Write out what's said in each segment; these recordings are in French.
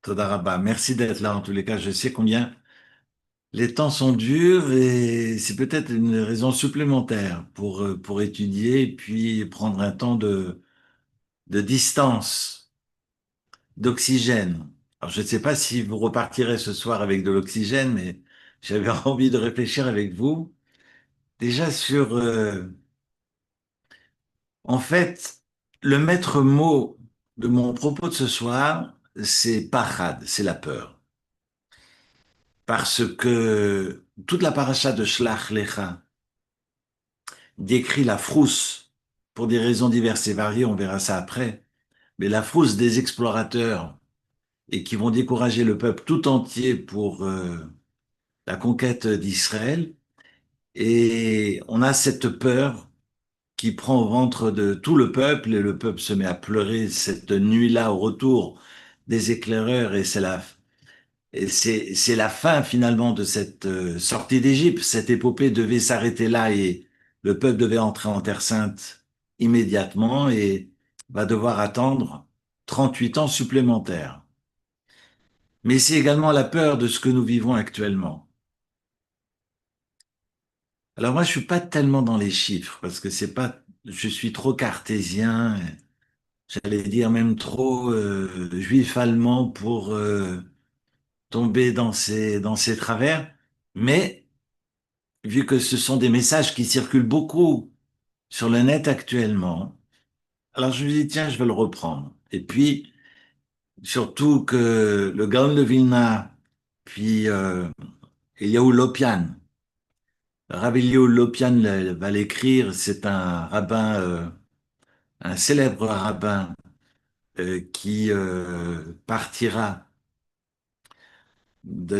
Toda Rabba. Merci d'être là. En tous les cas, je sais combien les temps sont durs et c'est peut-être une raison supplémentaire pour étudier et puis prendre un temps de distance, d'oxygène. Alors, je ne sais pas si vous repartirez ce soir avec de l'oxygène, mais j'avais envie de réfléchir avec vous. Déjà en fait, le maître mot de mon propos de ce soir, c'est pachad, c'est la peur. Parce que toute la paracha de Shlach Lecha décrit la frousse, pour des raisons diverses et variées, on verra ça après, mais la frousse des explorateurs et qui vont décourager le peuple tout entier pour la conquête d'Israël. Et on a cette peur qui prend au ventre de tout le peuple et le peuple se met à pleurer cette nuit-là au retour des éclaireurs et c'est la fin finalement de cette sortie d'Égypte. Cette épopée devait s'arrêter là et le peuple devait entrer en Terre Sainte immédiatement et va devoir attendre 38 ans supplémentaires. Mais c'est également la peur de ce que nous vivons actuellement. Alors moi, je suis pas tellement dans les chiffres parce que c'est pas, je suis trop cartésien, j'allais dire même trop juif allemand pour tomber dans ces travers. Mais vu que ce sont des messages qui circulent beaucoup sur le net actuellement, alors je me dis, tiens, je vais le reprendre. Et puis, surtout que le Gaon de Vilna, puis Eliyahu Lopian, Rabbi Eliyahu Lopian va l'écrire, c'est un rabbin, un célèbre rabbin qui partira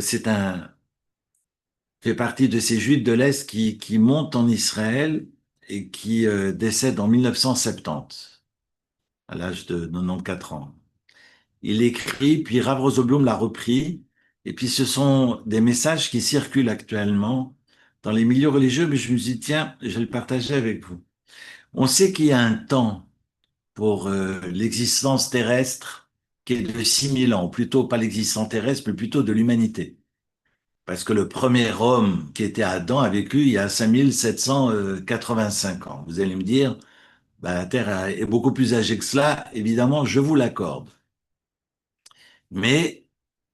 c'est un, fait partie de ces Juifs de l'Est qui montent en Israël et qui décèdent en 1970, à l'âge de 94 ans. Il écrit, puis Rav Rosenblum l'a repris, et puis ce sont des messages qui circulent actuellement dans les milieux religieux, mais je me suis dit, tiens, je vais le partager avec vous. On sait qu'il y a un temps pour l'existence terrestre qui est de 6000 ans, ou plutôt pas l'existence terrestre, mais plutôt de l'humanité. Parce que le premier homme qui était Adam a vécu il y a 5785 ans. Vous allez me dire, bah, la Terre est beaucoup plus âgée que cela. Évidemment, je vous l'accorde. Mais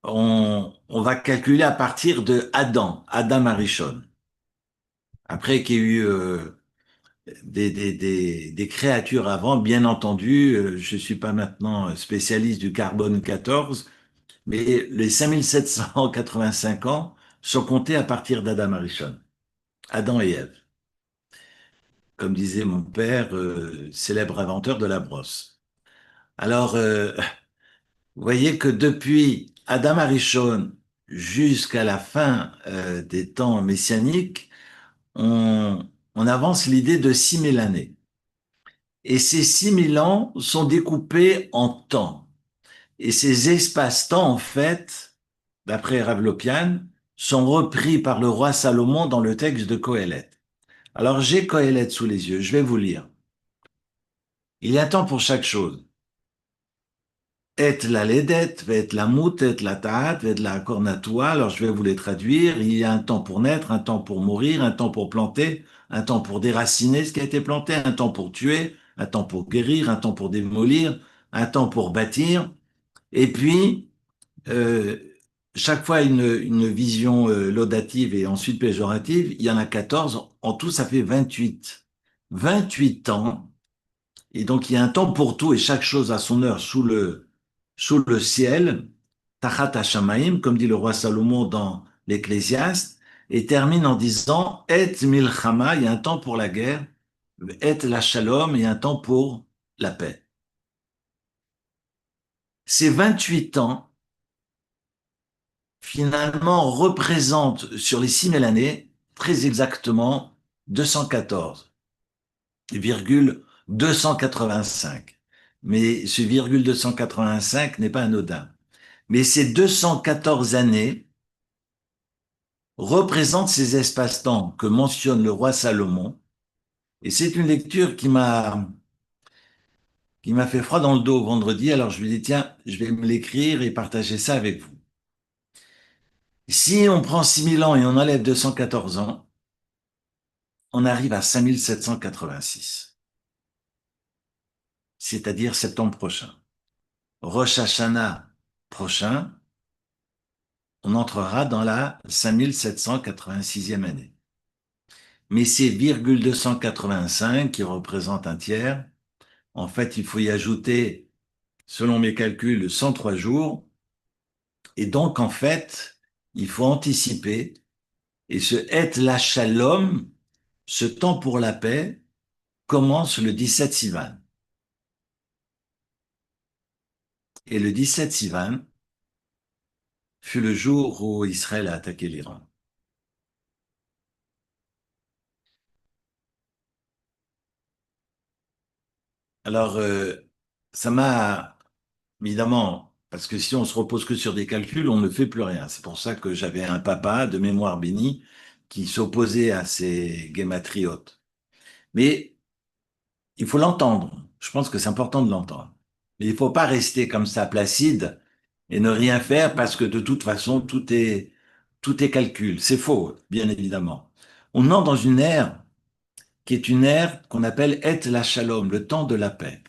on va calculer à partir de Adam, Adam Arishon. Après qu'il y ait eu des créatures avant, bien entendu, je suis pas maintenant spécialiste du carbone 14, mais les 5785 ans sont comptés à partir d'Adam Arishon, Adam et Ève, comme disait mon père, célèbre inventeur de la brosse. Alors, vous voyez que depuis Adam Arishon jusqu'à la fin des temps messianiques, on, on avance l'idée de 6000 années. Et ces 6000 ans sont découpés en temps. Et ces espaces-temps, en fait, d'après Rav Lopian, sont repris par le roi Salomon dans le texte de Qoheleth. Alors j'ai Qoheleth sous les yeux, je vais vous lire. Il y a un temps pour chaque chose. Et la ledet, et la mout, et la taat, et la kornatua. Alors je vais vous les traduire. Il y a un temps pour naître, un temps pour mourir, un temps pour planter, un temps pour déraciner ce qui a été planté, un temps pour tuer, un temps pour guérir, un temps pour démolir, un temps pour bâtir. Et puis, euh, chaque fois une vision laudative et ensuite péjorative. Il y en a 14. En tout, ça fait 28. 28 ans. Et donc, il y a un temps pour tout et chaque chose a son heure sous le ciel, Tachat Hashamaim, comme dit le roi Salomon dans l'Ecclésiaste, et termine en disant Et Milchama, il y a un temps pour la guerre, Et la Shalom, il y a un temps pour la paix. Ces 28 ans, finalement, représentent sur les 6000 années, très exactement 214,285. Mais ce virgule 285 n'est pas anodin. Mais ces 214 années représentent ces espaces-temps que mentionne le roi Salomon. Et c'est une lecture qui m'a fait froid dans le dos vendredi. Alors je lui ai dit, tiens, je vais me l'écrire et partager ça avec vous. Si on prend 6000 ans et on enlève 214 ans, on arrive à 5786, c'est-à-dire septembre prochain. Rosh Hashanah prochain, on entrera dans la 5786e année. Mais c'est 285 qui représente un tiers. En fait, il faut y ajouter, selon mes calculs, 103 jours. Et donc, en fait, il faut anticiper. Et ce Et la Shalom, ce temps pour la paix, commence le 17 Sivan. Et le 17 Sivan fut le jour où Israël a attaqué l'Iran. Alors, ça m'a, évidemment, parce que si on se repose que sur des calculs, on ne fait plus rien. C'est pour ça que j'avais un papa de mémoire béni qui s'opposait à ces guématriotes. Mais il faut l'entendre. Je pense que c'est important de l'entendre. Mais il ne faut pas rester comme ça placide et ne rien faire parce que de toute façon, tout est calcul. C'est faux, bien évidemment. On entre dans une ère qui est une ère qu'on appelle Et la Shalom, le temps de la paix.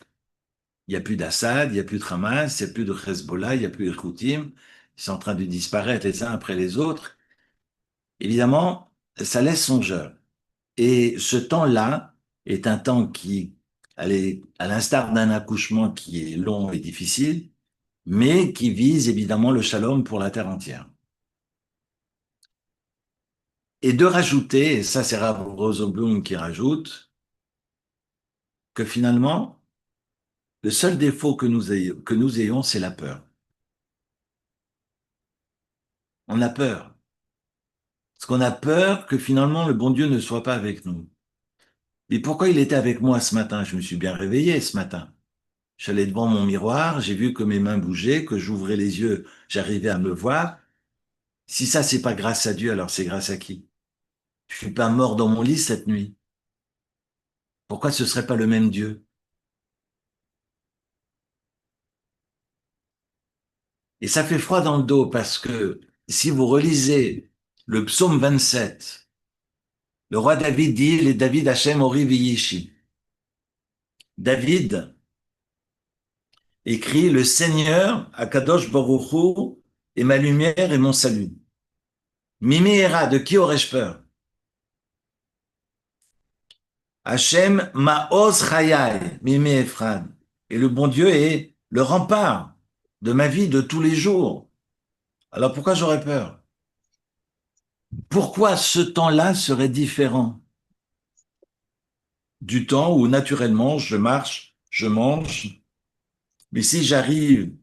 Il n'y a plus d'Assad, il n'y a plus de Hamas, il n'y a plus de Hezbollah, il n'y a plus de Houthim. Ils sont en train de disparaître les uns après les autres. Évidemment, ça laisse songeur. Et ce temps-là est un temps qui, allez, à l'instar d'un accouchement qui est long et difficile, mais qui vise évidemment le shalom pour la terre entière. Et de rajouter, et ça c'est Rav Rosenblum qui rajoute, que finalement, le seul défaut que nous ayons, c'est la peur. On a peur. Parce qu'on a peur que finalement le bon Dieu ne soit pas avec nous. Et pourquoi il était avec moi ce matin? Je me suis bien réveillé ce matin. J'allais devant mon miroir, j'ai vu que mes mains bougeaient, que j'ouvrais les yeux, j'arrivais à me voir. Si ça, c'est pas grâce à Dieu, alors c'est grâce à qui? Je suis pas mort dans mon lit cette nuit. Pourquoi ce serait pas le même Dieu? Et ça fait froid dans le dos parce que si vous relisez le psaume 27, le roi David dit, les David Hachem Ori V'yishi. David écrit, le Seigneur, Akadosh Baruch Hu, est ma lumière et mon salut. Mimi Hera, de qui aurais-je peur? Hachem Ma'oz Chayai, Mimi Ephran. Et le bon Dieu est le rempart de ma vie de tous les jours. Alors pourquoi j'aurais peur? Pourquoi ce temps-là serait différent du temps où naturellement je marche, je mange, mais si j'arrive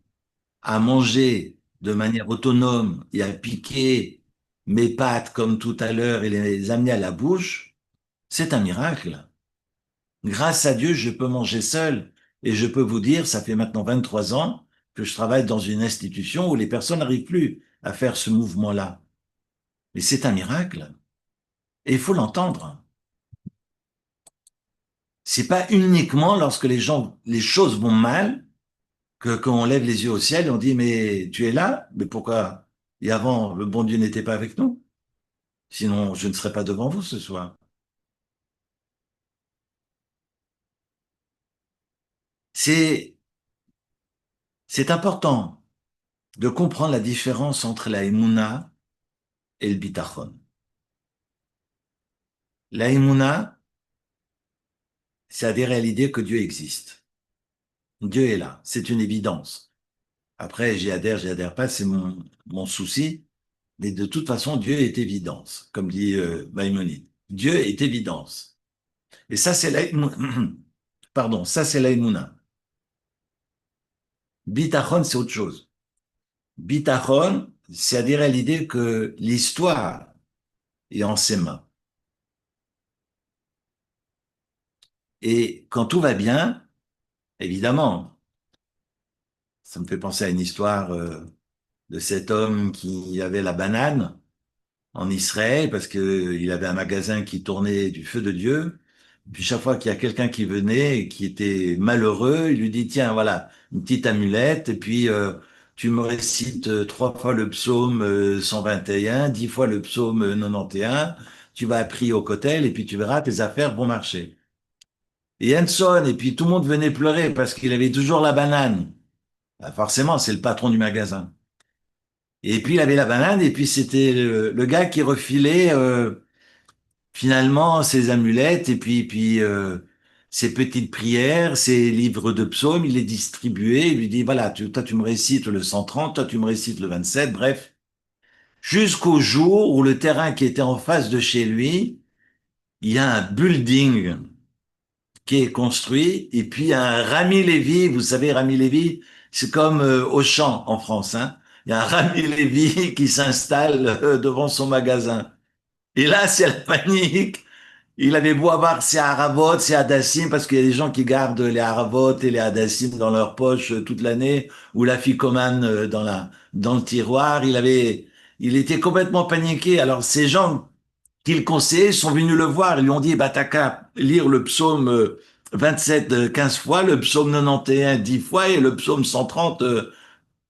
à manger de manière autonome et à piquer mes pâtes comme tout à l'heure et les amener à la bouche, c'est un miracle. Grâce à Dieu, je peux manger seul. Et je peux vous dire, ça fait maintenant 23 ans que je travaille dans une institution où les personnes n'arrivent plus à faire ce mouvement-là. Mais c'est un miracle. Et il faut l'entendre. C'est pas uniquement lorsque les choses vont mal, que qu'on lève les yeux au ciel et on dit, mais tu es là? Mais pourquoi? Et avant, le bon Dieu n'était pas avec nous? Sinon, je ne serais pas devant vous ce soir. C'est, c'est important de comprendre la différence entre la Emouna et le Bitachon. La Emouna, c'est adhérer à l'idée que Dieu existe. Dieu est là, c'est une évidence. Après, j'y adhère pas, c'est mon souci. Mais de toute façon, Dieu est évidence, comme dit Maïmonide. Dieu est évidence. Et ça, c'est la, pardon, ça, c'est la Emouna. Bitachon, c'est autre chose. Bitachon, c'est adhérer à l'idée que l'histoire est en ses mains. Et quand tout va bien, évidemment, ça me fait penser à une histoire de cet homme qui avait la banane en Israël parce que il avait un magasin qui tournait du feu de Dieu. Puis chaque fois qu'il y a quelqu'un qui venait et qui était malheureux, il lui dit, tiens, voilà, une petite amulette, et puis tu me récites 3 fois le psaume 121, 10 fois le psaume 91, tu vas prier au cotel, et puis tu verras, tes affaires vont marcher. Et Hanson, et puis tout le monde venait pleurer parce qu'il avait toujours la banane. Ah, forcément, c'est le patron du magasin. Et puis il avait la banane, et puis c'était le gars qui refilait finalement ses amulettes, et puis ses petites prières, ses livres de psaumes, il les distribuait, il lui dit, voilà, toi tu me récites le 130, toi tu me récites le 27, bref. Jusqu'au jour où le terrain qui était en face de chez lui, il y a un building qui est construit, et puis un Rami Lévy, vous savez, Rami Lévy, c'est comme Auchan en France, hein. Il y a un Rami Lévy qui s'installe devant son magasin. Et là, c'est la panique. Il avait beau avoir ses haravot, ses hadassim, parce qu'il y a des gens qui gardent les haravot et les hadassim dans leur poche toute l'année, ou la ficomane dans le tiroir. Il était complètement paniqué. Alors, ces gens qui le conseillaient sont venus le voir. Ils lui ont dit, bah, t'as qu'à lire le psaume 27 15 fois, le psaume 91 10 fois, et le psaume 130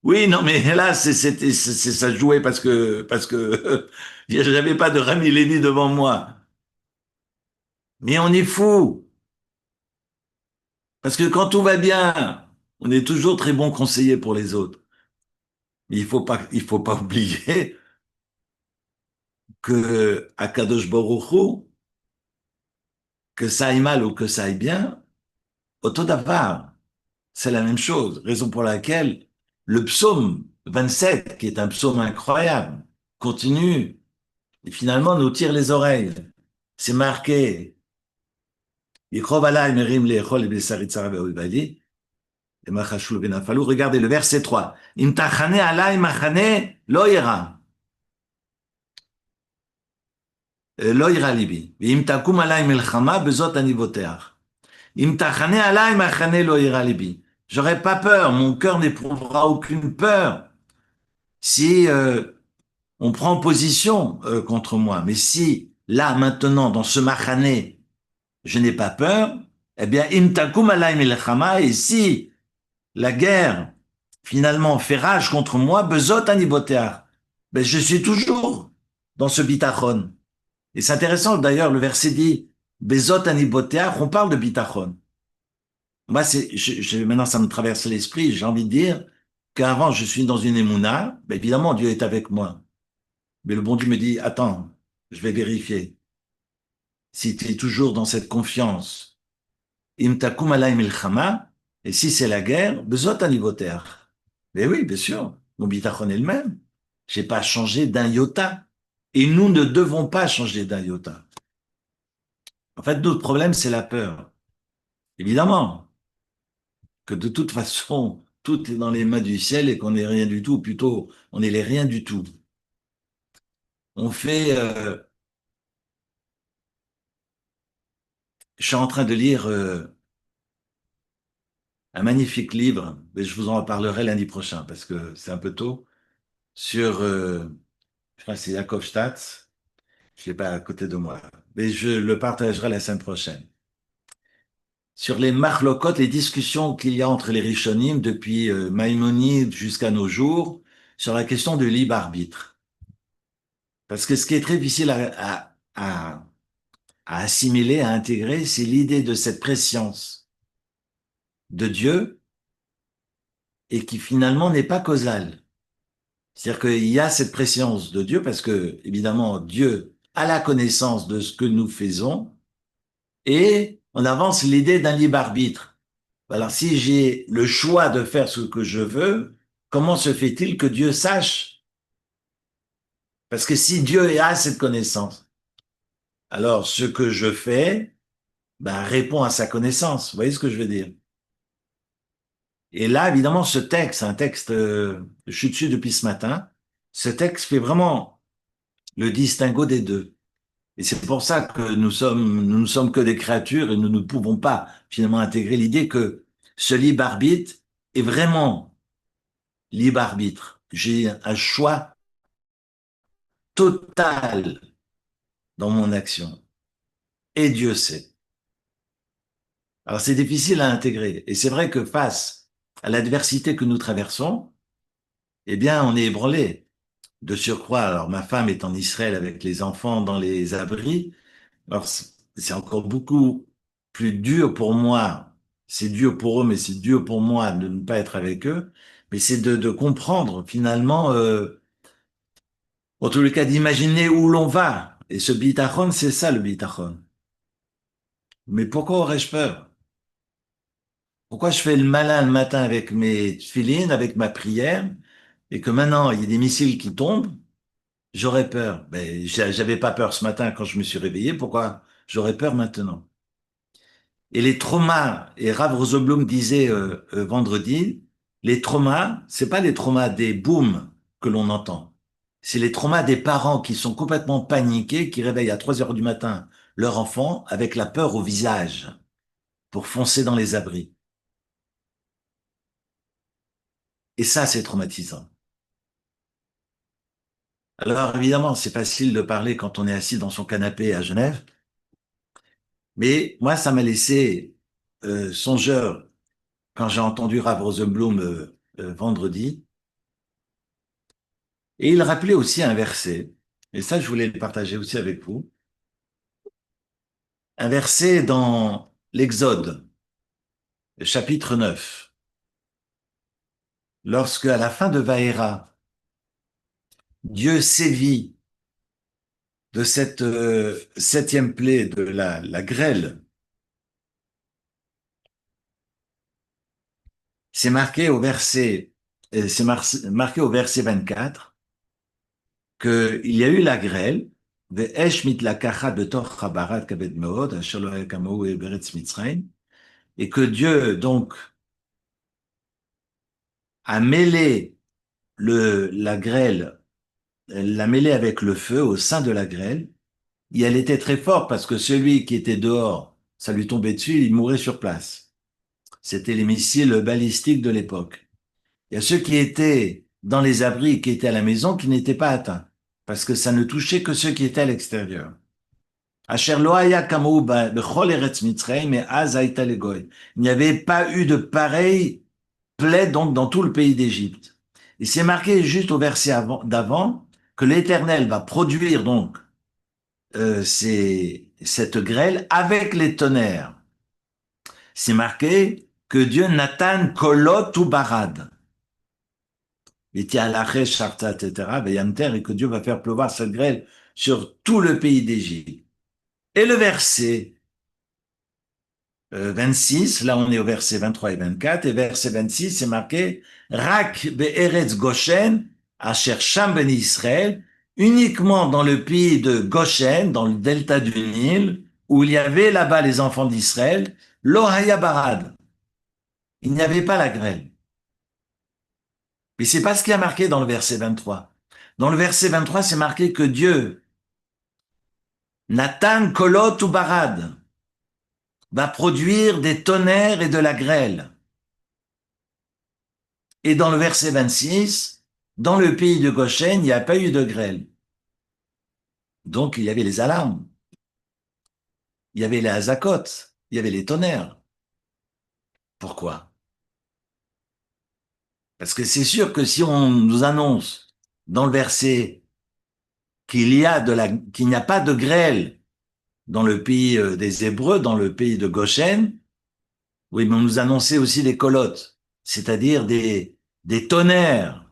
oui, non, mais là, ça jouait parce que j'avais pas de Rami Lévy devant moi. Mais on est fou. Parce que quand tout va bien, on est toujours très bon conseiller pour les autres. Mais il faut pas oublier que à Kadosh Baruch Hu, que ça aille mal ou que ça aille bien, auto davar, c'est la même chose. Raison pour laquelle le psaume 27, qui est un psaume incroyable, continue et finalement nous tire les oreilles. C'est marqué. Yichov alay merim le'echol besarit tzara ve'oivadi, et machashul ve'nafalu. Regardez le verset 3. Im tachane alay machane lo ira. לא יירא ליבי, ואם תקום עליי מלחמה, בזאת אני בוטח. אם תחנה עליי מחנה לא יירא ליבי. J'aurais pas peur, mon cœur n'éprouvera aucune peur si on prend position contre moi. Mais si, là, maintenant, dans ce machané, je n'ai pas peur, eh bien, im takum alay milchama, et si la guerre, finalement, fait rage contre moi, bezot ani boteach, ben, je suis toujours dans ce bitachon. Et c'est intéressant d'ailleurs, le verset dit Bezot aniboteach, on parle de bitachon. Moi, maintenant, ça me traverse l'esprit, j'ai envie de dire qu'avant, je suis dans une émouna, ben, évidemment, Dieu est avec moi. Mais le bon Dieu me dit attends, je vais vérifier. Si tu es toujours dans cette confiance, im takum alay milchama, et si c'est la guerre, bezot aniboteach. Mais oui, bien sûr, mon bitachon est le même. J'ai pas changé d'un iota. Et nous ne devons pas changer d'un iota. En fait, notre problème, c'est la peur. Évidemment que de toute façon, tout est dans les mains du ciel et qu'on n'est rien du tout, plutôt, on est les rien du tout. On fait, je suis en train de lire un magnifique livre, mais je vous en reparlerai lundi prochain parce que c'est un peu tôt, sur, je crois que c'est Jakob Staats, je l'ai pas à côté de moi, mais je le partagerai la semaine prochaine. Sur les marlocotes, les discussions qu'il y a entre les Rishonim depuis Maïmonide jusqu'à nos jours, sur la question du libre arbitre. Parce que ce qui est très difficile à assimiler, à intégrer, c'est l'idée de cette préscience de Dieu et qui finalement n'est pas causale. C'est-à-dire qu'il y a cette préscience de Dieu parce que, évidemment, Dieu a la connaissance de ce que nous faisons et on avance l'idée d'un libre arbitre. Alors, si j'ai le choix de faire ce que je veux, comment se fait-il que Dieu sache? Parce que si Dieu a cette connaissance, alors ce que je fais, ben, répond à sa connaissance. Vous voyez ce que je veux dire? Et là, évidemment, ce texte, un texte, je suis dessus depuis ce matin, ce texte fait vraiment le distinguo des deux. Et c'est pour ça que nous ne sommes que des créatures et nous ne pouvons pas finalement intégrer l'idée que ce libre arbitre est vraiment libre arbitre. J'ai un choix total dans mon action. Et Dieu sait. Alors c'est difficile à intégrer. Et c'est vrai que face à l'adversité que nous traversons, eh bien, on est ébranlé. De surcroît, alors ma femme est en Israël avec les enfants dans les abris. Alors c'est encore beaucoup plus dur pour moi. C'est dur pour eux, mais c'est dur pour moi de ne pas être avec eux. Mais c'est de comprendre finalement, en tous les cas, d'imaginer où l'on va. Et ce bitachon, c'est ça le bitachon. Mais pourquoi aurais-je peur? Pourquoi je fais le malin le matin avec mes tfilines, avec ma prière, et que maintenant il y a des missiles qui tombent, j'aurais peur. Ben, j'avais pas peur ce matin quand je me suis réveillé. Pourquoi j'aurais peur maintenant? Et les traumas, et Rav Rosenblum disait vendredi, les traumas, c'est pas les traumas des booms que l'on entend. C'est les traumas des parents qui sont complètement paniqués, qui réveillent à 3 heures du matin leur enfant avec la peur au visage pour foncer dans les abris. Et ça, c'est traumatisant. Alors évidemment, c'est facile de parler quand on est assis dans son canapé à Genève, mais moi, ça m'a laissé songeur quand j'ai entendu Rav Rosenblum vendredi. Et il rappelait aussi un verset, et ça, je voulais le partager aussi avec vous, un verset dans l'Exode, chapitre 9, lorsque à la fin de Vaera, Dieu sévit de cette septième plaie de la grêle. C'est marqué au verset, marqué au verset 24 qu'il y a eu la grêle, ואש מתלקחת בתוך הברד כבד מאוד, אשר לא היה כמוהו בארץ מצרים, et que Dieu donc a mêlé la grêle, l'a mêlée avec le feu au sein de la grêle, et elle était très forte parce que celui qui était dehors, ça lui tombait dessus, il mourait sur place. C'était les missiles balistiques de l'époque. Il y a ceux qui étaient dans les abris, qui étaient à la maison, qui n'étaient pas atteints, parce que ça ne touchait que ceux qui étaient à l'extérieur. Asher lo haya kamou bechol eretz Mitzrayim, mais az haïta legoy. Il n'y avait pas eu de pareil plaie donc dans tout le pays d'Égypte. Et c'est marqué juste au verset d'avant que l'Éternel va produire donc cette grêle avec les tonnerres. C'est marqué que Dieu Nathan kolot ou barad. Et que Dieu va faire pleuvoir cette grêle sur tout le pays d'Égypte. Et le verset 26, là on est au verset 23 et 24, et verset 26, c'est marqué Rak be'eretz Goshen, asher sham ben Israël, uniquement dans le pays de Goshen, dans le delta du Nil, où il y avait là-bas les enfants d'Israël, lo haya barad. Il n'y avait pas la grêle. Mais c'est pas ce qui a marqué dans le verset 23. Dans le verset 23, c'est marqué que Dieu, Nathan kolot ou barad, va produire des tonnerres et de la grêle. Et dans le verset 26, dans le pays de Goshen, il n'y a pas eu de grêle. Donc, il y avait les alarmes, il y avait les azakot, il y avait les tonnerres. Pourquoi? Parce que c'est sûr que si on nous annonce dans le verset qu'il n'y a pas de grêle dans le pays des Hébreux, dans le pays de Goshen, oui, mais on nous annonçait aussi des colottes, c'est-à-dire des tonnerres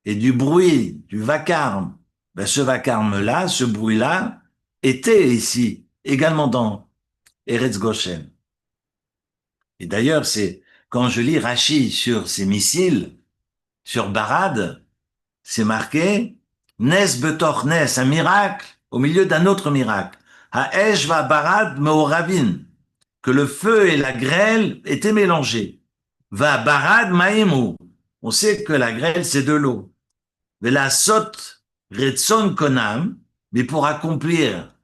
et du bruit, du vacarme. Ben, ce vacarme-là, ce bruit-là, était ici, également dans Eretz Goshen. Et d'ailleurs, c'est quand je lis Rachi sur ces missiles, sur Barad, c'est marqué Nes betor Nes, un miracle au milieu d'un autre miracle. Haesh va Barad meoravin, que le feu et la grêle étaient mélangés. Va Barad maïmou. On sait que la grêle, c'est de l'eau. La sot retson konam, mais pour accomplir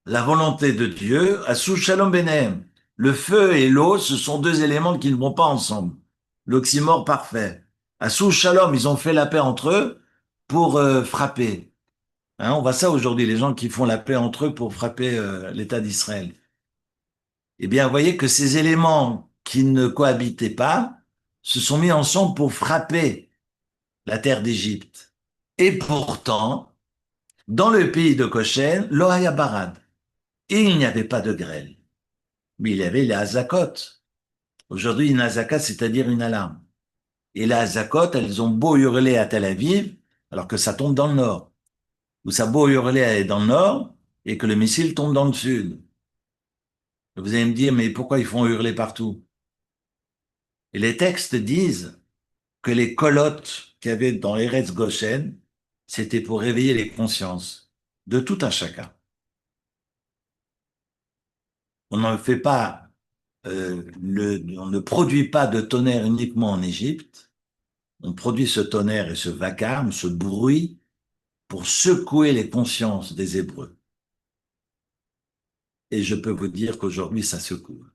la volonté de Dieu, asou shalom benem. Le feu et l'eau, ce sont deux éléments qui ne vont pas ensemble. L'oxymore parfait. Asou shalom, ils ont fait la paix entre eux pour frapper. Hein, on voit ça aujourd'hui, les gens qui font la paix entre eux pour frapper l'État d'Israël. Eh bien, vous voyez que ces éléments qui ne cohabitaient pas se sont mis ensemble pour frapper la terre d'Égypte. Et pourtant, dans le pays de Goshen, l'Ohaya Barad, il n'y avait pas de grêle, mais il y avait les Hazakot. Aujourd'hui, une Hazaka, c'est-à-dire une alarme. Et les Hazakot, elles ont beau hurler à Tel Aviv, alors que ça tombe dans le nord. Ou ça a beau hurler dans le nord, et que le missile tombe dans le sud. Vous allez me dire, mais pourquoi ils font hurler partout? Et les textes disent que les colottes qu'il y avait dans Eretz Goshen, c'était pour réveiller les consciences de tout un chacun. On ne fait pas, on ne produit pas de tonnerre uniquement en Égypte. On produit ce tonnerre et ce vacarme, ce bruit, pour secouer les consciences des Hébreux. Et je peux vous dire qu'aujourd'hui, ça secoue.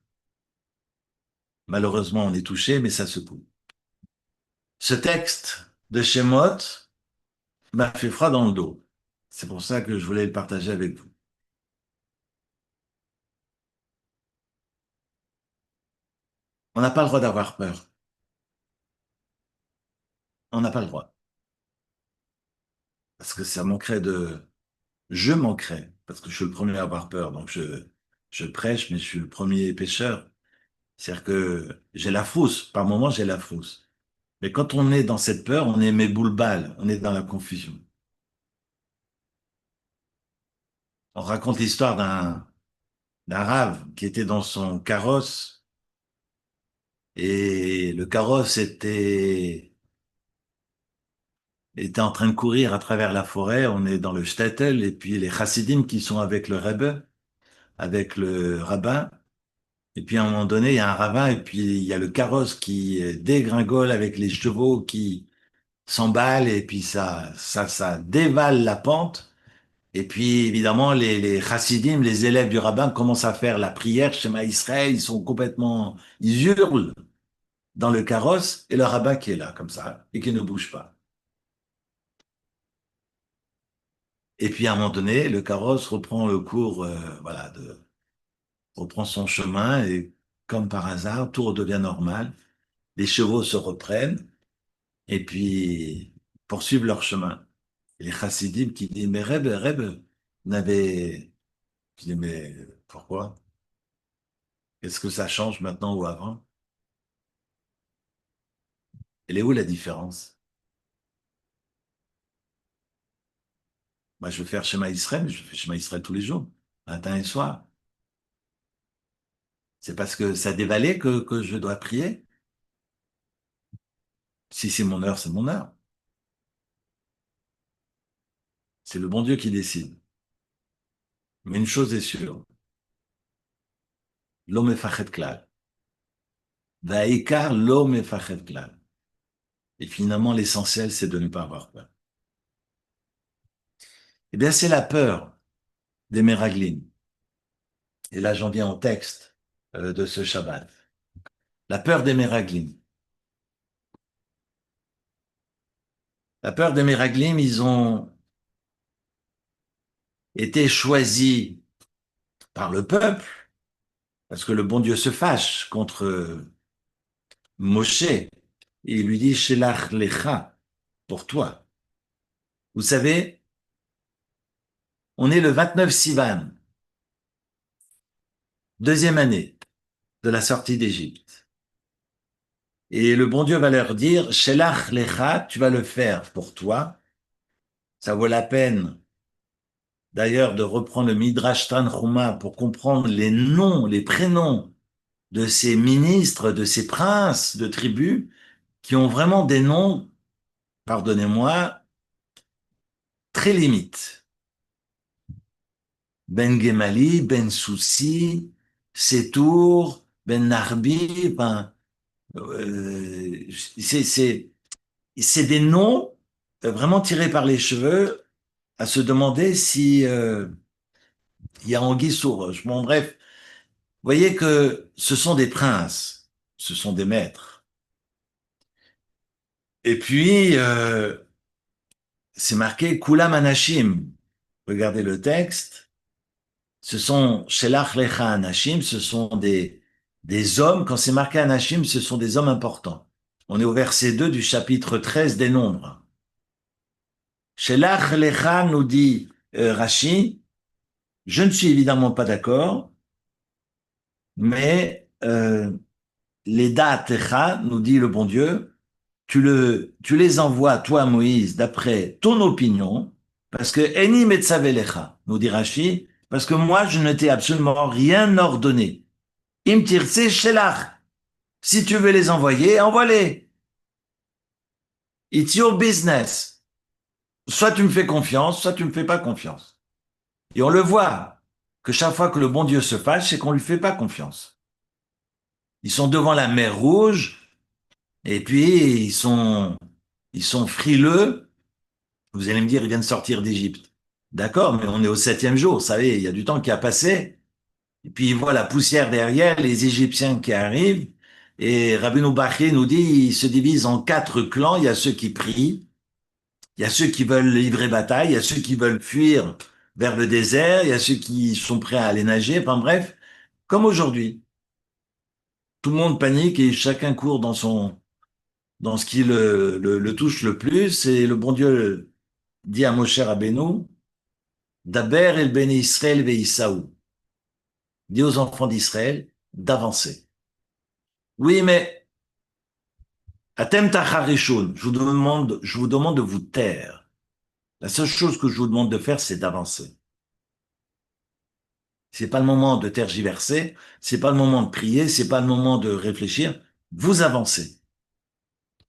Malheureusement, on est touché, mais ça secoue. Ce texte de Shemot m'a fait froid dans le dos. C'est pour ça que je voulais le partager avec vous. On n'a pas le droit d'avoir peur. On n'a pas le droit. Parce que ça manquerait de... Je manquerais, parce que je suis le premier à avoir peur. Donc je prêche, mais je suis le premier pécheur. C'est-à-dire que j'ai la frousse. Par moments, j'ai la frousse. Mais quand on est dans cette peur, on est mes boules-balles. On est dans la confusion. On raconte l'histoire d'un rave qui était dans son carrosse et le carrosse était en train de courir à travers la forêt. On est dans le shtetl et puis les chassidim qui sont avec le rebbe, avec le rabbin. Et puis à un moment donné, il y a un ravin et puis il y a le carrosse qui dégringole avec les chevaux qui s'emballent et puis ça dévale la pente. Et puis évidemment, les chassidim, les élèves du rabbin commencent à faire la prière Shema Israël. Ils sont complètement, ils hurlent dans le carrosse et le rabbin qui est là comme ça et qui ne bouge pas. Et puis à un moment donné, le carrosse reprend le cours, voilà, reprend son chemin et comme par hasard, tout redevient normal. Les chevaux se reprennent et puis poursuivent leur chemin. Et les chassidim qui disent, mais Rebbe, Rebbe, vous n'avez... Je dis, mais pourquoi? Est-ce que ça change maintenant ou avant? Elle est où la différence? Moi, je veux faire Shema Israël, mais je fais Shema Israël tous les jours, matin et soir. C'est parce que ça dévalait que je dois prier. Si c'est mon heure, c'est mon heure. C'est le bon Dieu qui décide. Mais une chose est sûre, l'homme est klal. Vaïkar, l'homme est klal. Et finalement, l'essentiel, c'est de ne pas avoir peur. Eh bien, c'est la peur des Méraglim. Et là, j'en viens au texte de ce Shabbat. La peur des Méraglim. La peur des Méraglim, ils ont été choisis par le peuple, parce que le bon Dieu se fâche contre Moshe. Et il lui dit, Shelach lecha, pour toi. Vous savez, on est le 29 Sivan, deuxième année de la sortie d'Égypte. Et le bon Dieu va leur dire, Shelach lecha, tu vas le faire pour toi. Ça vaut la peine, d'ailleurs, de reprendre le Midrash Tanchuma pour comprendre les noms, les prénoms de ces ministres, de ces princes de tribus, qui ont vraiment des noms, pardonnez-moi, très limites. Ben Gemali, Ben Soussi, Setour, Ben Narbi, ben, euh, c'est, c'est, c'est des noms vraiment tirés par les cheveux à se demander si il y a anguille sous roche. Bon, bref, vous voyez que ce sont des princes, ce sont des maîtres. Et puis, c'est marqué Kulam Anashim. Regardez le texte. Ce sont, Shelach Lecha Anashim, ce sont des hommes, quand c'est marqué Anashim, ce sont des hommes importants. On est au verset 2 du chapitre 13 des Nombres. Shelach Lecha nous dit Rashi, je ne suis évidemment pas d'accord, mais les Da'atecha, nous dit le bon Dieu, tu les envoies, toi Moïse, d'après ton opinion, parce que Eni Metzavelecha, nous dit Rashi, parce que moi je ne t'ai absolument rien ordonné. Im tirtse shelach. Si tu veux les envoyer, envoie-les. It's your business. Soit tu me fais confiance, soit tu me fais pas confiance. Et on le voit, que chaque fois que le bon Dieu se fâche, c'est qu'on lui fait pas confiance. Ils sont devant la mer Rouge, et puis ils sont frileux. Vous allez me dire, ils viennent sortir d'Égypte. D'accord, mais on est au septième jour, vous savez, il y a du temps qui a passé. Et puis ils voient la poussière derrière, les Égyptiens qui arrivent. Et Rabbeinu Bachri nous dit, ils se divisent en quatre clans. Il y a ceux qui prient, il y a ceux qui veulent livrer bataille, il y a ceux qui veulent fuir vers le désert, il y a ceux qui sont prêts à aller nager. Enfin bref, comme aujourd'hui, tout le monde panique et chacun court dans ce qui le touche le plus. Et le bon Dieu dit à Moshe Rabbeinu, Daber el Bene Israël veïsaou, dit aux enfants d'Israël d'avancer. Oui, mais Atem tacharishun, je vous demande de vous taire. La seule chose que je vous demande de faire, c'est d'avancer. C'est pas le moment de tergiverser, c'est pas le moment de prier, c'est pas le moment de réfléchir. Vous avancez.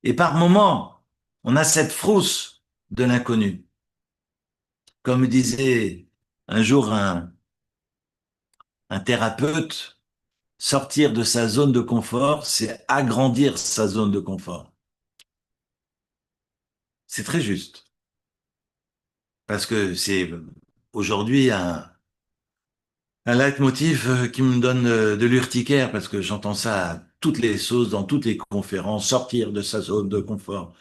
Et par moment, on a cette frousse de l'inconnu. Comme disait un jour un thérapeute, sortir de sa zone de confort, c'est agrandir sa zone de confort. C'est très juste. Parce que c'est aujourd'hui un leitmotiv qui me donne de l'urticaire parce que j'entends ça à toutes les sauces, dans toutes les conférences, sortir de sa zone de confort.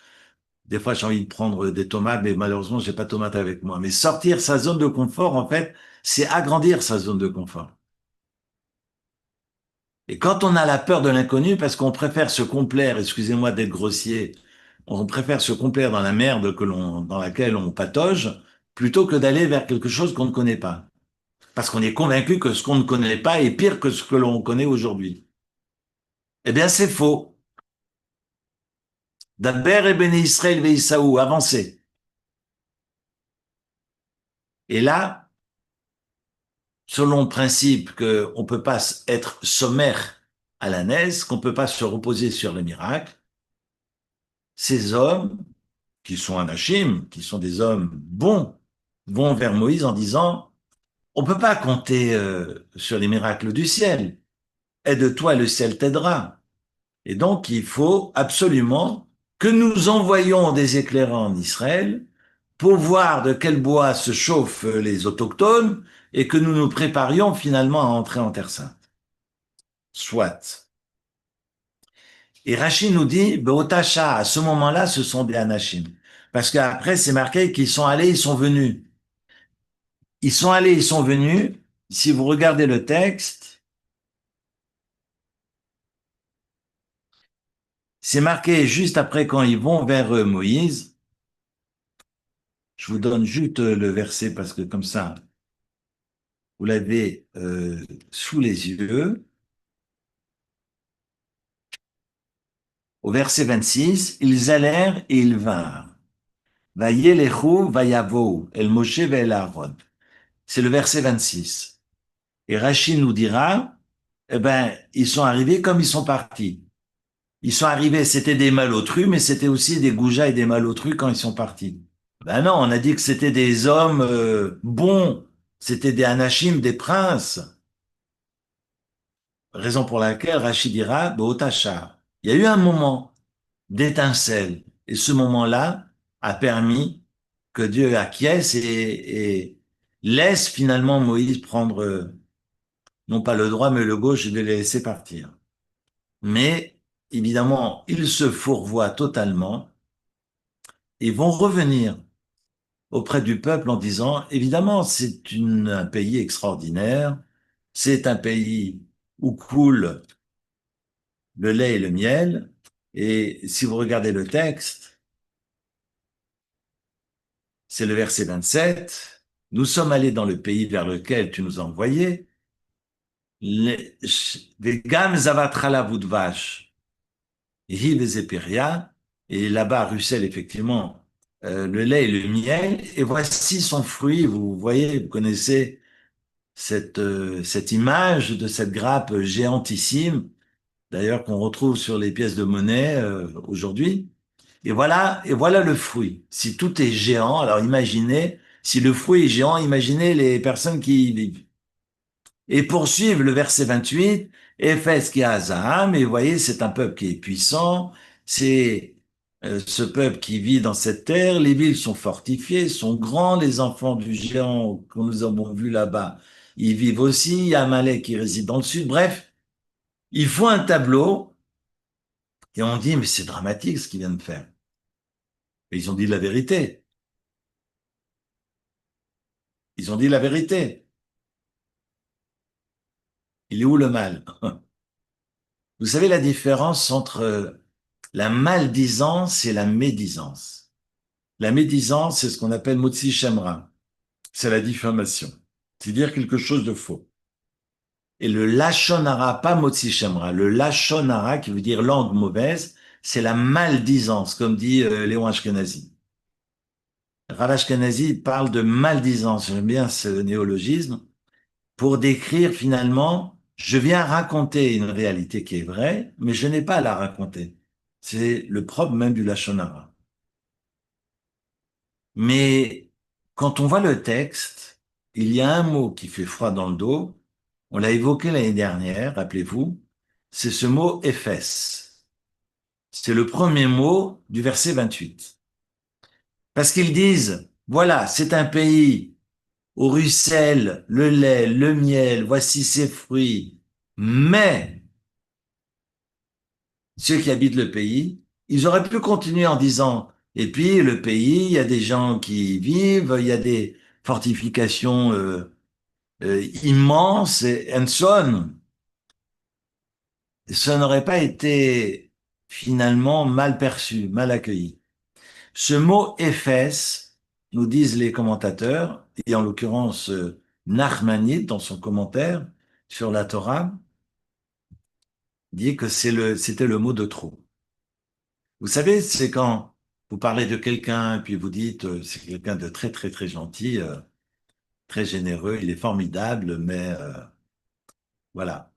Des fois, j'ai envie de prendre des tomates, mais malheureusement, j'ai pas de tomates avec moi. Mais sortir sa zone de confort, en fait, c'est agrandir sa zone de confort. Et quand on a la peur de l'inconnu, parce qu'on préfère se complaire, excusez-moi d'être grossier, on préfère se complaire dans la merde dans laquelle on patauge, plutôt que d'aller vers quelque chose qu'on ne connaît pas. Parce qu'on est convaincu que ce qu'on ne connaît pas est pire que ce que l'on connaît aujourd'hui. Eh bien, c'est faux. D'Albert et Béné Israël Veïsaou, avancez. Et là, selon le principe qu'on ne peut pas être sommaire à la naise, qu'on ne peut pas se reposer sur le miracle, ces hommes, qui sont anachim, qui sont des hommes bons, vont vers Moïse en disant, on ne peut pas compter sur les miracles du ciel. Aide-toi, le ciel t'aidera. Et donc, il faut absolument que nous envoyions des éclairants en Israël pour voir de quel bois se chauffent les autochtones et que nous nous préparions finalement à entrer en Terre Sainte. Soit. Et Rachid nous dit, Beotacha, à ce moment-là, ce sont des Anachim. Parce qu'après, c'est marqué qu'ils sont allés, ils sont venus. Ils sont allés, ils sont venus. Si vous regardez le texte, c'est marqué juste après quand ils vont vers Moïse. Je vous donne juste le verset parce que comme ça, vous l'avez sous les yeux. Au verset 26, ils allèrent et ils vinrent. Vayelechu vayavou el Moshe ve'el Aaron. C'est le verset 26. Et Rachid nous dira, eh ben, ils sont arrivés comme ils sont partis. Ils sont arrivés, c'était des malotrus, mais c'était aussi des goujats et des malotrus quand ils sont partis. Ben non, on a dit que c'était des hommes bons, c'était des anachim, des princes. Raison pour laquelle Rachid dira, Beotacha. Il y a eu un moment d'étincelle, et ce moment-là a permis que Dieu acquiesce et laisse finalement Moïse prendre, non pas le droit, mais le gauche de les laisser partir. Mais évidemment, ils se fourvoient totalement et vont revenir. auprès du peuple en disant, évidemment, un pays extraordinaire, c'est un pays où coule le lait et le miel, et si vous regardez le texte, c'est le verset 27, nous sommes allés dans le pays vers lequel tu nous as envoyés, les Vegam Zavatrala Voudvash, Hi Zeperia, et là-bas ruisselle effectivement le lait et le miel, et voici son fruit, vous voyez, vous connaissez cette image de cette grappe géantissime, d'ailleurs qu'on retrouve sur les pièces de monnaie aujourd'hui. Et voilà le fruit. Si tout est géant, alors imaginez, si le fruit est géant, imaginez les personnes qui y vivent. Et poursuivre le verset 28, Éphèse qui a Azaham, et vous voyez, c'est un peuple qui est puissant, c'est ce peuple qui vit dans cette terre, les villes sont fortifiées, sont grands, les enfants du géant que nous avons vu là-bas, ils vivent aussi, il y a Amalek qui réside dans le sud, bref, il faut un tableau, et on dit, mais c'est dramatique ce qu'ils viennent de faire. Et ils ont dit la vérité. Ils ont dit la vérité. Il est où le mal? Vous savez la différence entre la maldisance et la médisance. La médisance, c'est ce qu'on appelle motzi shemra. C'est la diffamation. C'est dire quelque chose de faux. Et le lachonara, pas motzi shemra, le lachonara qui veut dire langue mauvaise, c'est la maldisance, comme dit Léon Ashkenazi. Rav Ashkenazi parle de maldisance. J'aime bien ce néologisme pour décrire finalement, je viens raconter une réalité qui est vraie, mais je n'ai pas à la raconter. C'est le propre même du lachonara. Mais quand on voit le texte, il y a un mot qui fait froid dans le dos. On l'a évoqué l'année dernière, rappelez-vous. C'est ce mot Éphès. C'est le premier mot du verset 28. Parce qu'ils disent, voilà, c'est un pays où ruisselle le lait, le miel, voici ses fruits. Mais ceux qui habitent le pays, ils auraient pu continuer en disant, et puis le pays, il y a des gens qui y vivent, il y a des fortifications immenses, et and so on. Ça n'aurait pas été finalement mal perçu, mal accueilli. Ce mot Éphès, nous disent les commentateurs, et en l'occurrence Nachmanide dans son commentaire sur la Torah, dit que c'était le mot de trop. Vous savez, c'est quand vous parlez de quelqu'un, puis vous dites, c'est quelqu'un de très, très, très gentil, très généreux, il est formidable, mais voilà.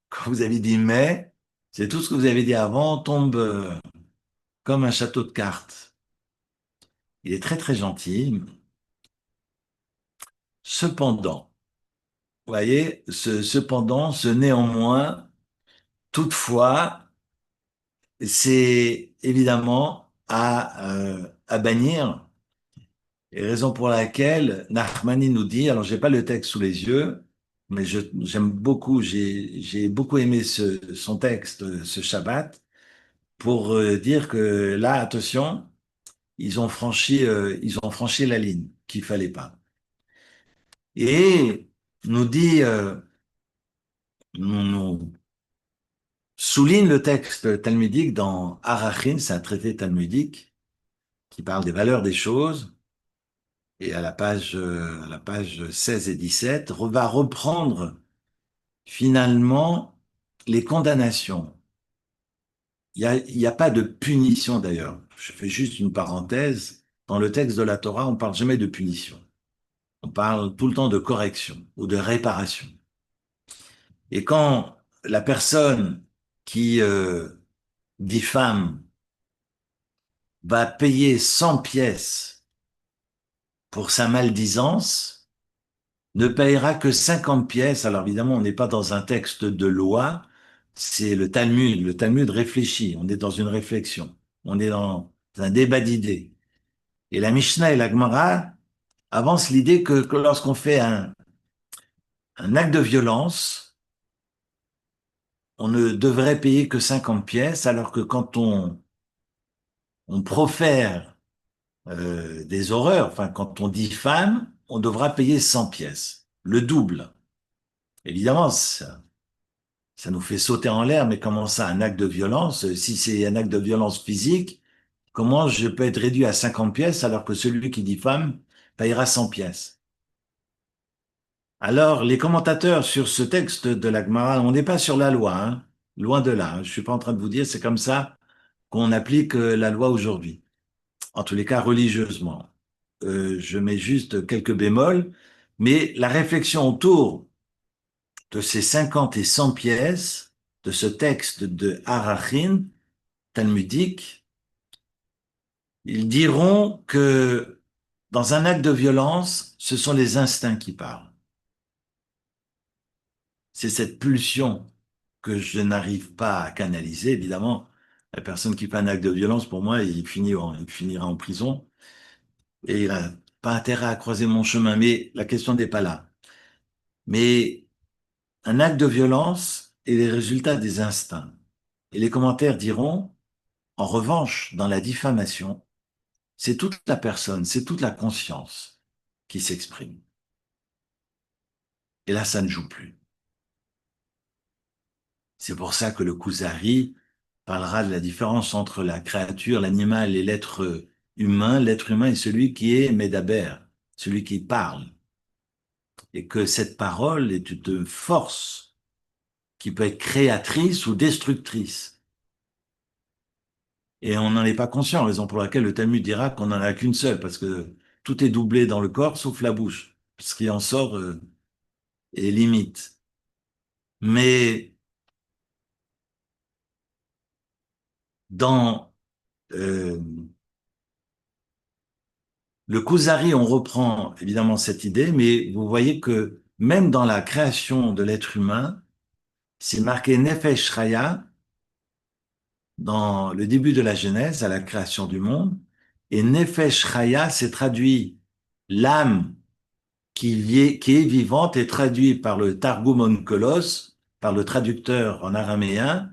Quand vous avez dit mais, c'est tout ce que vous avez dit avant tombe comme un château de cartes. Il est très, très gentil. Cependant, vous voyez, cependant, ce néanmoins, toutefois, c'est évidemment à bannir. Et raison pour laquelle Nachmani nous dit, alors j'ai pas le texte sous les yeux, mais j'aime beaucoup, j'ai beaucoup aimé son texte, ce Shabbat, pour dire que là, attention, ils ont franchi la ligne qu'il fallait pas. Et nous dit, nous souligne le texte talmudique dans Arachin, c'est un traité talmudique qui parle des valeurs des choses. Et à la page 16 et 17, va reprendre finalement les condamnations. Il y a pas de punition d'ailleurs. Je fais juste une parenthèse. Dans le texte de la Torah, on parle jamais de punition. On parle tout le temps de correction ou de réparation. Et quand la personne qui diffame va payer 100 pièces pour sa maldisances, ne payera que 50 pièces. Alors évidemment, on n'est pas dans un texte de loi, c'est le Talmud. Le Talmud réfléchit, on est dans une réflexion, on est dans un débat d'idées. Et la Mishnah et la Gemara avancent l'idée que lorsqu'on fait un acte de violence, on ne devrait payer que 50 pièces, alors que quand on profère des horreurs. Enfin, quand on dit femme, on devra payer 100 pièces, le double. Évidemment, ça nous fait sauter en l'air, mais comment ça, un acte de violence? Si c'est un acte de violence physique, comment je peux être réduit à 50 pièces alors que celui qui dit femme payera 100 pièces? Alors, les commentateurs sur ce texte de la Gemara, on n'est pas sur la loi, hein, loin de là, hein. Je suis pas en train de vous dire c'est comme ça qu'on applique la loi aujourd'hui, en tous les cas religieusement. Je mets juste quelques bémols, mais la réflexion autour de ces 50 et 100 pièces de ce texte de Arachin talmudique, ils diront que dans un acte de violence, ce sont les instincts qui parlent. C'est cette pulsion que je n'arrive pas à canaliser. Évidemment, la personne qui fait un acte de violence, pour moi, il finira en prison et il n'a pas intérêt à croiser mon chemin. Mais la question n'est pas là. Mais un acte de violence est le résultat des instincts. Et les commentaires diront, en revanche, dans la diffamation, c'est toute la personne, c'est toute la conscience qui s'exprime. Et là, ça ne joue plus. C'est pour ça que le Kuzari parlera de la différence entre la créature, l'animal et l'être humain. L'être humain est celui qui est Médaber, celui qui parle. Et que cette parole est une force qui peut être créatrice ou destructrice. Et on n'en est pas conscient, raison pour laquelle le Talmud dira qu'on n'en a qu'une seule, parce que tout est doublé dans le corps sauf la bouche. Ce qui en sort est limite. Mais dans euh, le Kuzari, on reprend évidemment cette idée, mais vous voyez que même dans la création de l'être humain, c'est marqué Nefesh Chaya dans le début de la Genèse, à la création du monde. Et Nefesh Chaya, c'est traduit l'âme qui est vivante est traduit par le Targum Onkelos, par le traducteur en araméen,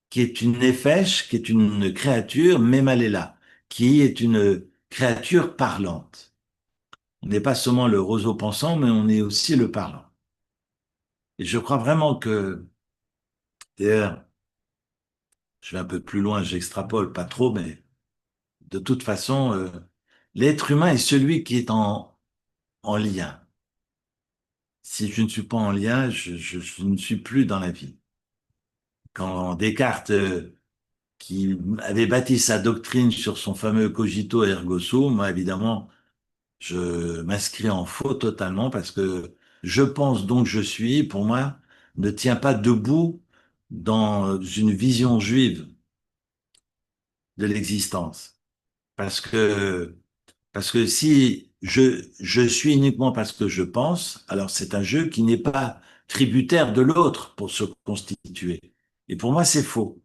qui est une nefesh, qui est une créature, Memalela, qui est une créature parlante. On n'est pas seulement le roseau pensant, mais on est aussi le parlant. Et je crois vraiment que, d'ailleurs, je vais un peu plus loin, j'extrapole pas trop, mais de toute façon, l'être humain est celui qui est en lien. Si je ne suis pas en lien, je ne suis plus dans la vie. Quand Descartes, qui avait bâti sa doctrine sur son fameux cogito ergo sum, moi, évidemment, je m'inscris en faux totalement parce que je pense donc je suis, pour moi, ne tient pas debout dans une vision juive de l'existence. Parce que, parce que si je suis uniquement parce que je pense, alors c'est un jeu qui n'est pas tributaire de l'autre pour se constituer. Et pour moi, c'est faux.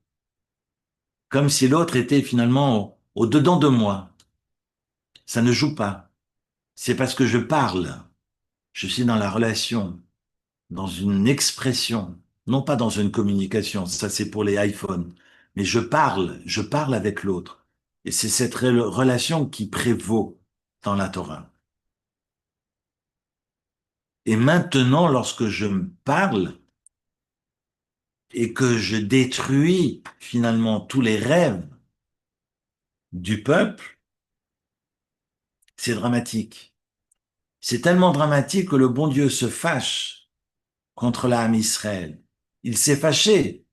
Comme si l'autre était finalement au-dedans de moi. Ça ne joue pas. C'est parce que je parle. Je suis dans la relation, dans une expression, non pas dans une communication. Ça, c'est pour les iPhones. Mais je parle avec l'autre. Et c'est cette relation qui prévaut dans la Torah. Et maintenant, lorsque je me parle et que je détruis finalement tous les rêves du peuple, c'est dramatique. C'est tellement dramatique que le bon Dieu se fâche contre l'âme Israël. Il s'est fâché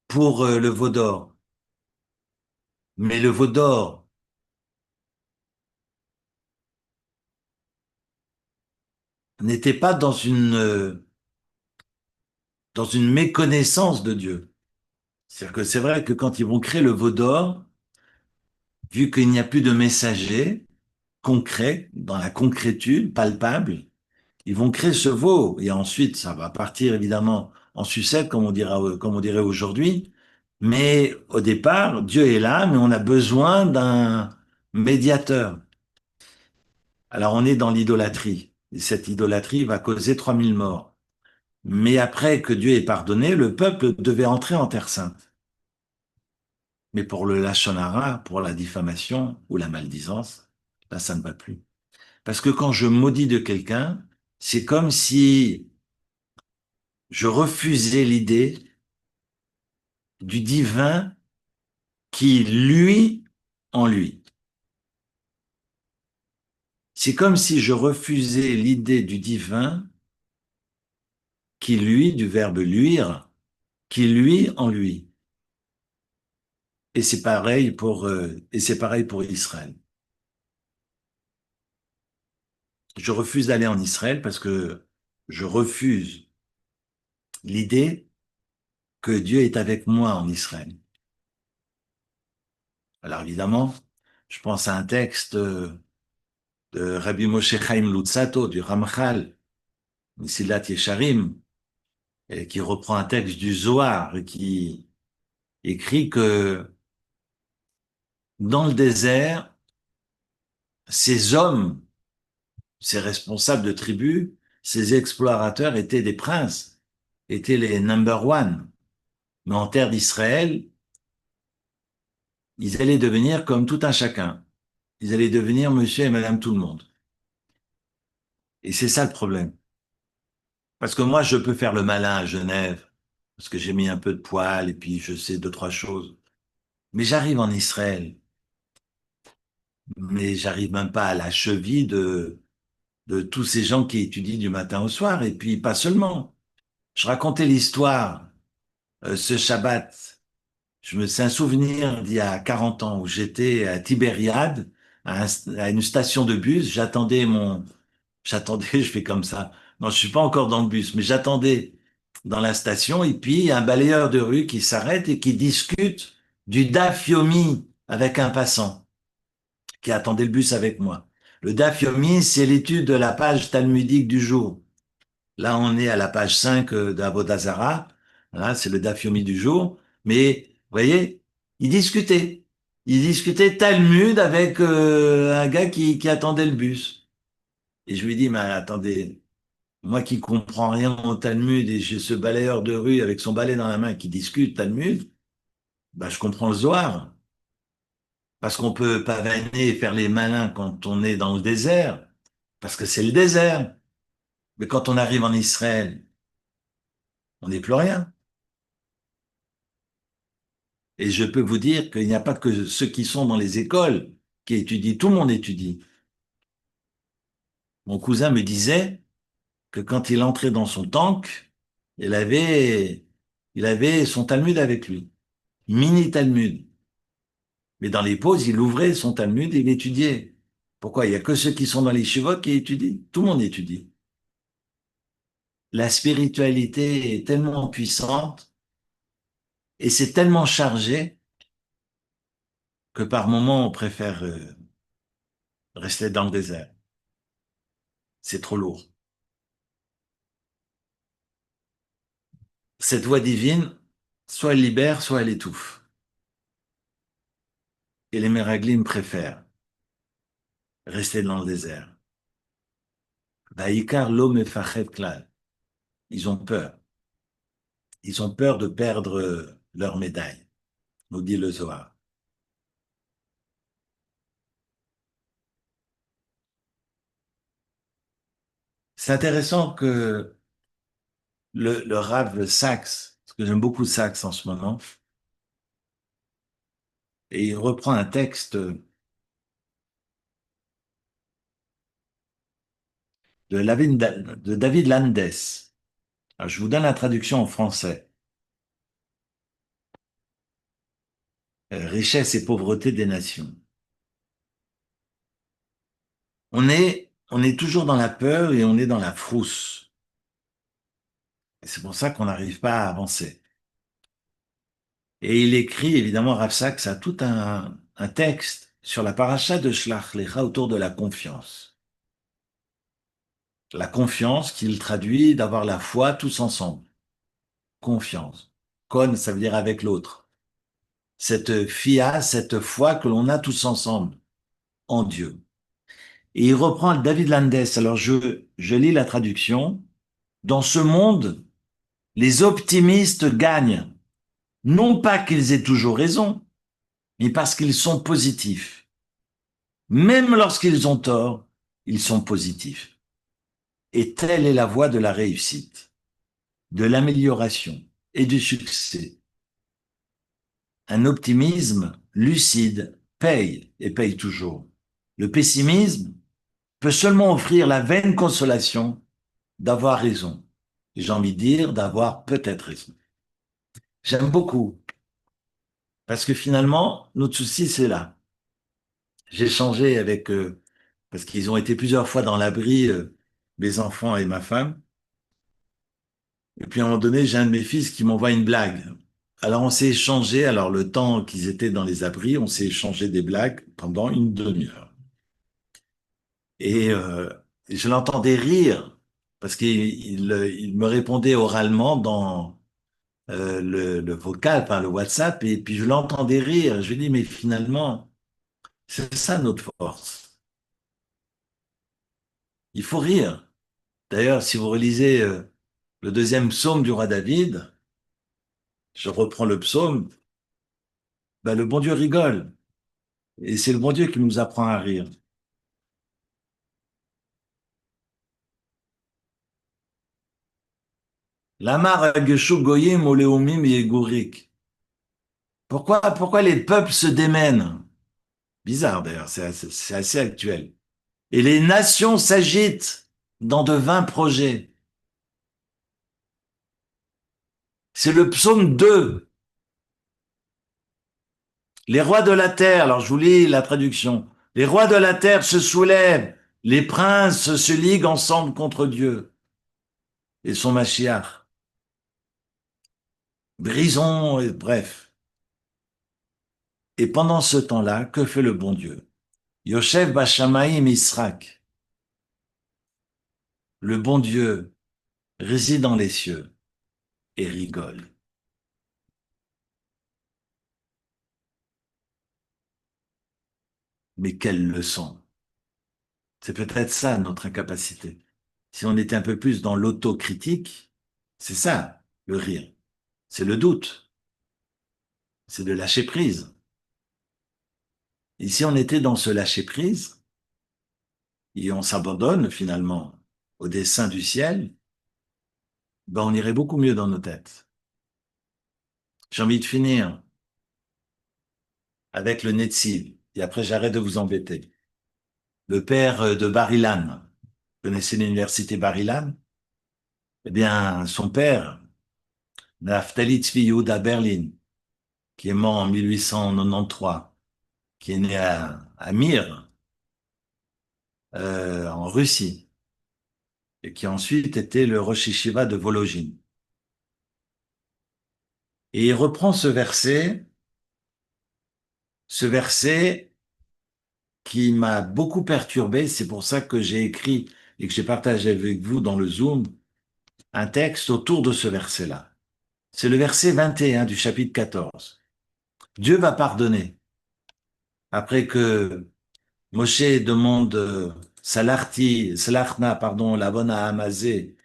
pour le veau d'or. Mais le veau d'or n'était pas dans une méconnaissance de Dieu. C'est-à-dire que c'est vrai que quand ils vont créer le veau d'or, vu qu'il n'y a plus de messager concret, dans la concrétude, palpable, ils vont créer ce veau. Et ensuite, ça va partir évidemment en sucette, comme on dirait aujourd'hui. Mais au départ, Dieu est là, mais on a besoin d'un médiateur. Alors on est dans l'idolâtrie. Et cette idolâtrie va causer 3000 morts. Mais après que Dieu ait pardonné, le peuple devait entrer en Terre Sainte. Mais pour le lashon hara, pour la diffamation ou la maldiçance, là, ça ne va plus. Parce que quand je maudis de quelqu'un, c'est comme si je refusais l'idée du divin qui, lui, en lui. C'est comme si je refusais l'idée du divin qui, lui, du verbe luire, qui, lui, en lui. Et c'est pareil pour Israël. Je refuse d'aller en Israël parce que je refuse l'idée que Dieu est avec moi en Israël. Alors évidemment, je pense à un texte de Rabbi Moshe Chaim Luzzatto, du Ramchal, Mesilat Yesharim, et qui reprend un texte du Zohar et qui écrit que dans le désert, ces hommes, ces responsables de tribus, ces explorateurs étaient des princes, étaient les number one. Mais en terre d'Israël, ils allaient devenir comme tout un chacun. Ils allaient devenir monsieur et madame tout le monde. Et c'est ça le problème. Parce que moi, je peux faire le malin à Genève, parce que j'ai mis un peu de poil et puis je sais deux, trois choses. Mais j'arrive en Israël, mais j'arrive même pas à la cheville de tous ces gens qui étudient du matin au soir. Et puis pas seulement. Je racontais l'histoire ce Shabbat. C'est un souvenir d'il y a 40 ans où j'étais à Tibériade, à une station de bus. J'attendais, je fais comme ça. Non, je suis pas encore dans le bus, mais j'attendais dans la station et puis il y a un balayeur de rue qui s'arrête et qui discute du daf yomi avec un passant qui attendait le bus avec moi. Le daf yomi, c'est l'étude de la page talmudique du jour. Là, on est à la page 5 d'Avodah Zarah. Voilà, c'est le daf yomi du jour. Mais, vous voyez, il discutait. Il discutait Talmud avec un gars qui attendait le bus. Et je lui dis, mais attendez, moi qui comprends rien au Talmud et j'ai ce balayeur de rue avec son balai dans la main qui discute Talmud, bah, je comprends le Zohar. Parce qu'on peut pavaner et faire les malins quand on est dans le désert, parce que c'est le désert. Mais quand on arrive en Israël, on n'est plus rien. Et je peux vous dire qu'il n'y a pas que ceux qui sont dans les écoles qui étudient, tout le monde étudie. Mon cousin me disait que quand il entrait dans son tank, il avait, il avait son Talmud avec lui. Mini Talmud. Mais dans les pauses, il ouvrait son Talmud et il étudiait. Pourquoi? Il y a que ceux qui sont dans les chivot qui étudient. Tout le monde étudie. La spiritualité est tellement puissante et c'est tellement chargé que par moments, on préfère rester dans le désert. C'est trop lourd. Cette voix divine, soit elle libère, soit elle étouffe. Et les Meraglim préfèrent rester dans le désert. Vaïkar lo mefachet klal. Ils ont peur. Ils ont peur de perdre leur médaille, nous dit le Zohar. C'est intéressant que le Rav Sachs, parce que j'aime beaucoup Sachs en ce moment, et il reprend un texte de David Landes. Alors, je vous donne la traduction en français. Richesse et pauvreté des nations. On est toujours dans la peur et on est dans la frousse. Et c'est pour ça qu'on n'arrive pas à avancer. Et il écrit, évidemment, Rav Sachs a tout un texte sur la paracha de Shlach Lecha autour de la confiance. La confiance qu'il traduit d'avoir la foi tous ensemble. Confiance. Kon, ça veut dire avec l'autre. Cette fia, cette foi que l'on a tous ensemble en Dieu. Et il reprend David Landes. Alors je lis la traduction. Dans ce monde, les optimistes gagnent. Non pas qu'ils aient toujours raison, mais parce qu'ils sont positifs. Même lorsqu'ils ont tort, ils sont positifs. Et telle est la voie de la réussite, de l'amélioration et du succès. Un optimisme lucide paye et paye toujours. Le pessimisme peut seulement offrir la vaine consolation d'avoir raison. Et j'ai envie de dire d'avoir peut-être raison. J'aime beaucoup parce que finalement, notre souci, c'est là. J'ai échangé avec, parce qu'ils ont été plusieurs fois dans l'abri, mes enfants et ma femme. Et puis à un moment donné, j'ai un de mes fils qui m'envoie une blague. Alors on s'est échangé, alors le temps qu'ils étaient dans les abris, on s'est échangé des blagues pendant une demi-heure. Et je l'entendais rire parce qu'il me répondait oralement dans le vocal, enfin le WhatsApp, et puis je l'entendais rire. Je lui dis, mais finalement, c'est ça notre force. Il faut rire. D'ailleurs, si vous relisez le deuxième psaume du roi David, je reprends le psaume, ben, le bon Dieu rigole. Et c'est le bon Dieu qui nous apprend à rire. Lamar Hageshu Goyim Oleumim Yegurik. Pourquoi les peuples se démènent? Bizarre d'ailleurs, c'est assez actuel. Et les nations s'agitent dans de vains projets. C'est le psaume 2. Les rois de la terre, alors je vous lis la traduction. Les rois de la terre se soulèvent, les princes se liguent ensemble contre Dieu et son Mashiach. Brisons, bref. Et pendant ce temps-là, que fait le bon Dieu? Yoshev Bashamaïm Israq, le bon Dieu, réside dans les cieux et rigole. Mais quelle leçon! C'est peut-être ça notre incapacité. Si on était un peu plus dans l'autocritique, c'est ça, le rire. C'est le doute, c'est de lâcher prise. Et si on était dans ce lâcher prise, et on s'abandonne finalement au dessein du ciel, ben on irait beaucoup mieux dans nos têtes. J'ai envie de finir avec le Netziv, et après j'arrête de vous embêter. Le père de Bar-Ilan, vous connaissez l'université Bar-Ilan? Eh bien, son père, Naftali Tzvi Yehuda Berlin, qui est mort en 1893, qui est né à Mir, en Russie, et qui a ensuite été le Rosh Yeshiva de Vologine. Et il reprend ce verset qui m'a beaucoup perturbé. C'est pour ça que j'ai écrit et que j'ai partagé avec vous dans le Zoom un texte autour de ce verset-là. C'est le verset 21 du chapitre 14. Dieu va pardonner. Après que Moshe demande Salachna, pardon, la bonne à Amazé,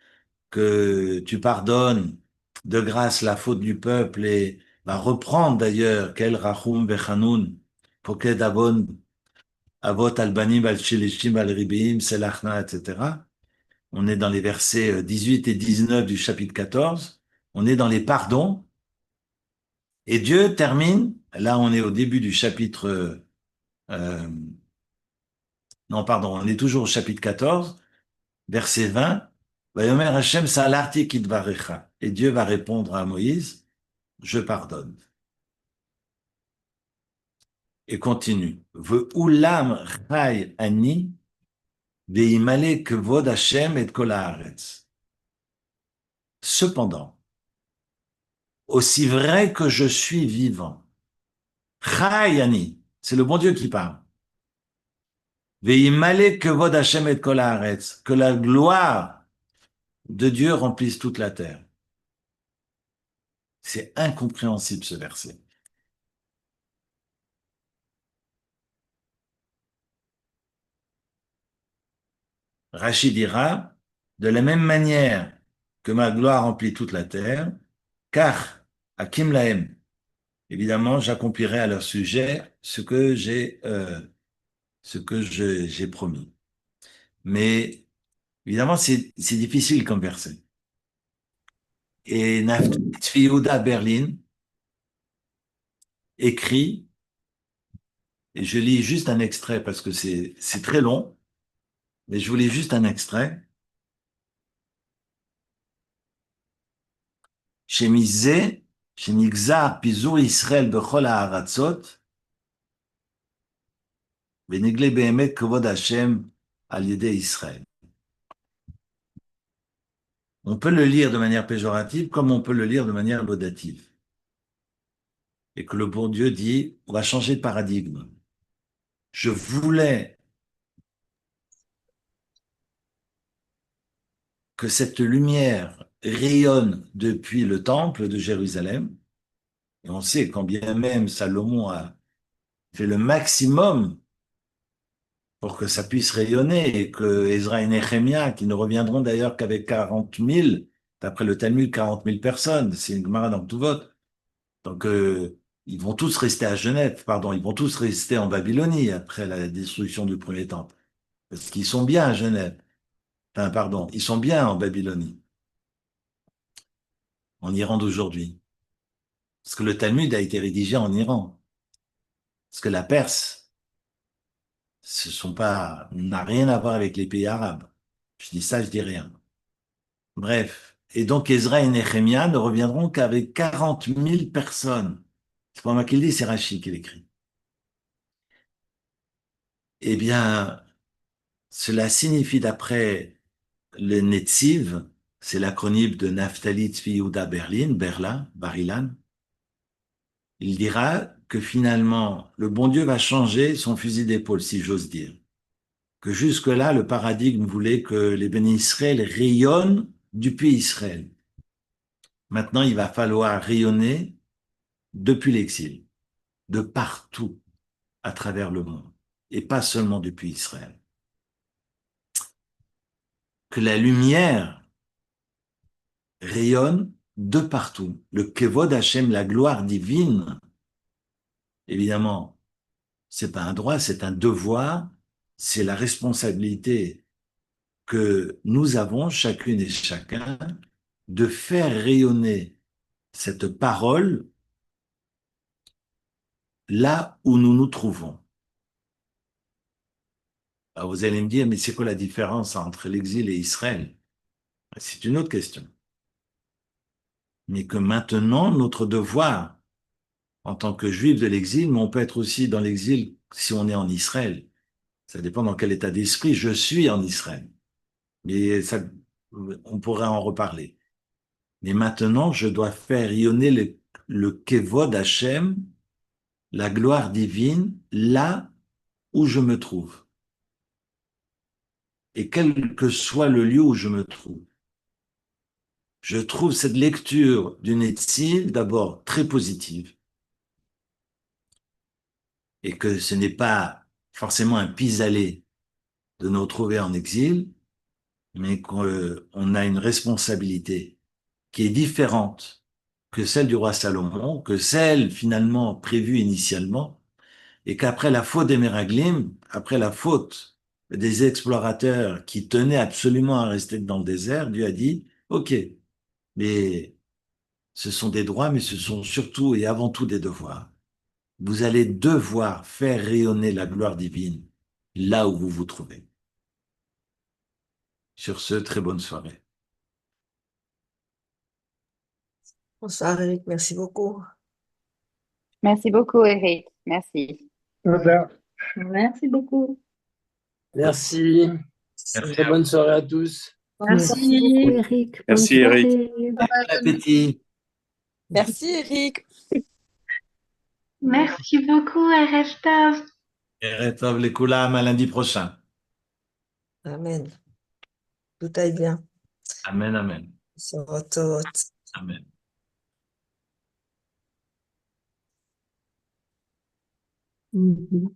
que tu pardonnes de grâce la faute du peuple et va reprendre d'ailleurs Kel Rachum Vechanun, Poked Avon, Avot Albanim Al Shilishim Al Ribim, Selachna, etc. On est dans les versets 18 et 19 du chapitre 14. On est dans les pardons. Et Dieu termine, là on est au début du chapitre, euh, non pardon, on est toujours au chapitre 14, verset 20. Vayomer Hashem Salarti Kidvarecha. Et Dieu va répondre à Moïse, je pardonne. Et continue. Ve'ulam chai ani ve'imale kevod Hashem et kol haaretz. Cependant, aussi vrai que je suis vivant, chai ani, c'est le bon Dieu qui parle. Ve'imale kevod Hashem et kol haaretz, que la gloire de Dieu remplisse toute la terre. C'est incompréhensible ce verset. Rachid dira, de la même manière que ma gloire remplit toute la terre, car Hakim Lahem, évidemment, j'accomplirai à leur sujet j'ai promis. Mais évidemment, c'est difficile comme verset. Et Naftali Yehuda Berlin écrit, et je lis juste un extrait parce que c'est très long, mais je vous lis juste un extrait. שמזה שנגזר פיזור ישראל בכל הארצות, ונגלה באמת כבוד השם על ידי ישראל. On peut le lire de manière péjorative comme on peut le lire de manière laudative. Et que le bon Dieu dit, on va changer de paradigme. Je voulais que cette lumière rayonne depuis le temple de Jérusalem. Et on sait quand bien même Salomon a fait le maximum pour que ça puisse rayonner et que Ezra et Nehemia, qui ne reviendront d'ailleurs qu'avec 40 000, d'après le Talmud, 40 000 personnes, c'est une Gemara dans tout vote. Donc, ils vont tous rester à Genève, pardon, ils vont tous rester en Babylonie après la destruction du premier temple. Parce qu'ils sont bien à Genève. Enfin, pardon, ils sont bien en Babylonie, en Iran d'aujourd'hui. Parce que le Talmud a été rédigé en Iran. Parce que la Perse, n'a rien à voir avec les pays arabes. Je dis ça, je dis rien. Bref. Et donc, Ezra et Nehemia ne reviendront qu'avec 40 000 personnes. C'est pas moi qui le dis, c'est Rachid qui l'écrit. Eh bien, cela signifie, d'après le Netziv, c'est l'acronyme de Naftali Tzvi Yehuda Berlin, Berla, Barilan, il dira que finalement, le bon Dieu va changer son fusil d'épaule, si j'ose dire. Que jusque-là, le paradigme voulait que les bénis Israël rayonnent depuis Israël. Maintenant, il va falloir rayonner depuis l'exil, de partout à travers le monde, et pas seulement depuis Israël. Que la lumière rayonne de partout. Le Kevod Hashem, la gloire divine, évidemment, c'est pas un droit, c'est un devoir, c'est la responsabilité que nous avons, chacune et chacun, de faire rayonner cette parole là où nous nous trouvons. Alors vous allez me dire, mais c'est quoi la différence entre l'exil et Israël? C'est une autre question. Mais que maintenant, notre devoir, en tant que juif de l'exil, mais on peut être aussi dans l'exil si on est en Israël. Ça dépend dans quel état d'esprit je suis en Israël. Mais ça, on pourrait en reparler. Mais maintenant, je dois faire rayonner le Kevod Hashem, la gloire divine, là où je me trouve. Et quel que soit le lieu où je me trouve. Je trouve cette lecture du Netziv d'abord très positive et que ce n'est pas forcément un pis-aller de nous retrouver en exil, mais qu'on a une responsabilité qui est différente que celle du roi Salomon, que celle finalement prévue initialement, et qu'après la faute des Méraglim, après la faute des explorateurs qui tenaient absolument à rester dans le désert, Dieu a dit, OK, mais ce sont des droits, mais ce sont surtout et avant tout des devoirs. Vous allez devoir faire rayonner la gloire divine là où vous vous trouvez. Sur ce, très bonne soirée. Bonsoir Eric, merci beaucoup. Merci beaucoup, Eric. Merci. Voilà. Merci beaucoup. Merci. Merci Très bonne soirée à tous. Merci beaucoup, Eric. Bonne Merci, Eric. soirée. Bon appétit. Merci Eric. Merci beaucoup, Erev Tov. Et Retov les Koulam à lundi prochain. Amen. Tout aille bien. Amen, amen. Sur autoroute. Amen. Mhm.